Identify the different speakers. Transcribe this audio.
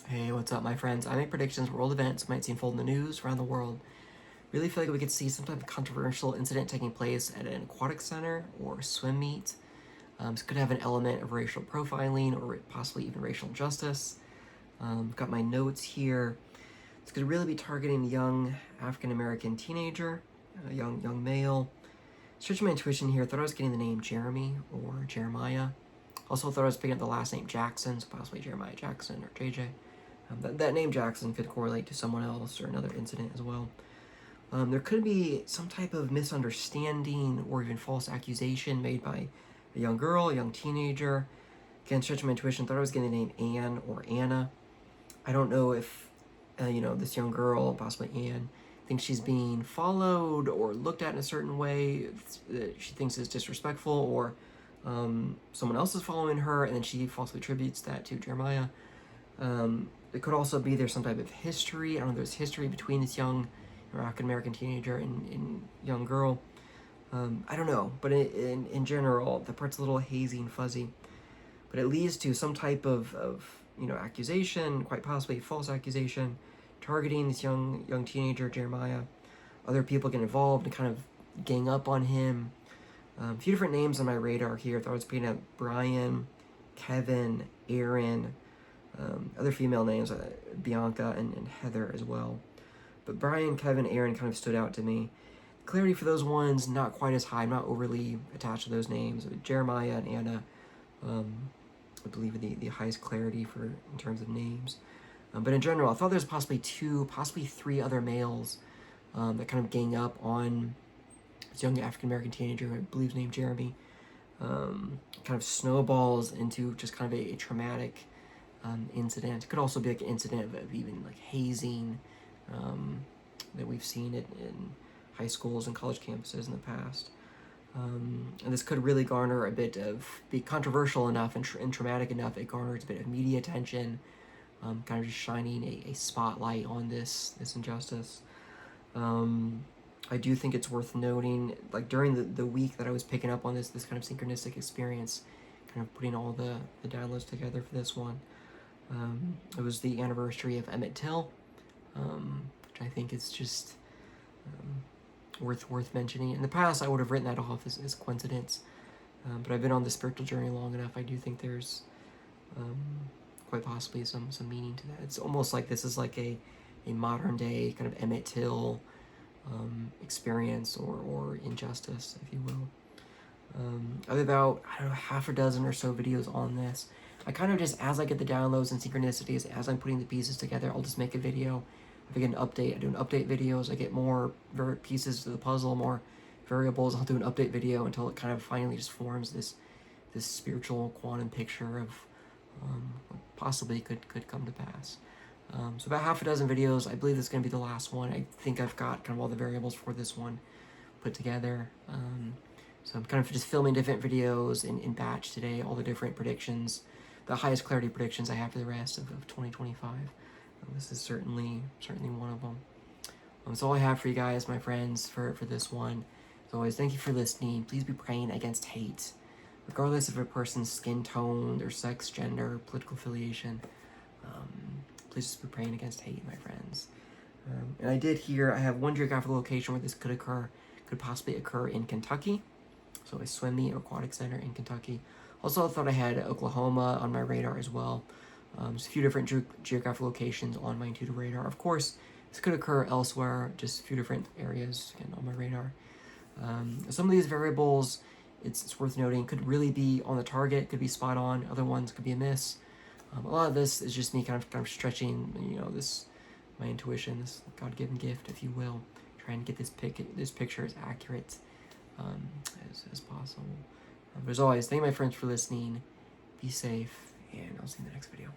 Speaker 1: Hey, what's up, my friends? I make predictions world events might see unfold in the news around the world. Really feel like we could see some type of controversial incident taking place at an aquatic center or swim meet. This could have an element of racial profiling or possibly even racial injustice. Got my notes here. This could really be targeting a young African American teenager, a young male. Searching my intuition here, thought I was getting the name Jeremy or Jeremiah. Also thought I was picking up the last name Jackson, so possibly Jeremiah Jackson or JJ. That name Jackson could correlate to someone else or another incident as well. There could be some type of misunderstanding or even false accusation made by a young girl, a young teenager. Again, stretching my intuition, thought I was getting the name Anne or Anna. I don't know if, this young girl, possibly Anne, thinks she's being followed or looked at in a certain way that she thinks is disrespectful, or someone else is following her and then she falsely attributes that to Jeremiah. It could also be there's some type of history. I don't know, there's history between this young African American teenager and young girl. I don't know, but in general, the part's a little hazy and fuzzy. But it leads to some type of accusation, quite possibly false accusation, targeting this young teenager, Jeremiah. Other people get involved and kind of gang up on him. A few different names on my radar here. I thought I was picking up Brian, Kevin, Aaron, other female names, Bianca and Heather as well. But Brian, Kevin, Aaron kind of stood out to me. Clarity for those ones, not quite as high. I'm not overly attached to those names. Jeremiah and Anna, I believe the highest clarity in terms of names. But in general, I thought there's possibly two, possibly three other males that kind of gang up on this young African American teenager, I believe named Jeremy. Kind of snowballs into just kind of a traumatic incident. It could also be like an incident of even like hazing that we've seen it in high schools and college campuses in the past. And this could really garner be controversial enough and traumatic enough. It garners a bit of media attention, kind of just shining a spotlight on this injustice. I do think it's worth noting, like during the week that I was picking up on this kind of synchronistic experience, kind of putting all the downloads together for this one. It was the anniversary of Emmett Till, which I think is just worth mentioning. In the past, I would have written that off as coincidence, but I've been on the spiritual journey long enough. I do think there's quite possibly some meaning to that. It's almost like this is like a modern day kind of Emmett Till experience or injustice, if you will. I have about, half a dozen or so videos on this. I kind of just, as I get the downloads and synchronicities, as I'm putting the pieces together, I'll just make a video. If I get an update, I do an update video. As I get more pieces to the puzzle, more variables, I'll do an update video until it kind of finally just forms this spiritual quantum picture of what possibly could come to pass. So about half a dozen videos. I believe this is going to be the last one. I think I've got kind of all the variables for this one put together. So I'm kind of just filming different videos in batch today, all the different predictions, the highest clarity predictions I have for the rest of 2025. This is certainly one of them. That's all I have for you guys, my friends, for this one. As always, thank you for listening. Please be praying against hate, regardless of a person's skin tone, their sex, gender, political affiliation. Please just be praying against hate, my friends. And I did hear, I have one geographical location where this could possibly occur in Kentucky. So a swim meet or aquatic center in Kentucky. Also, I thought I had Oklahoma on my radar as well. Just a few different geographical locations on my intuitive radar. Of course, this could occur elsewhere, just a few different areas again, on my radar. Some of these variables, it's worth noting, could really be on the target, could be spot on. Other ones could be a miss. A lot of this is just me kind of stretching, my intuition, this God-given gift, if you will, trying to get this picture as accurate as possible. But as always, thank you, my friends, for listening. Be safe, and I'll see you in the next video.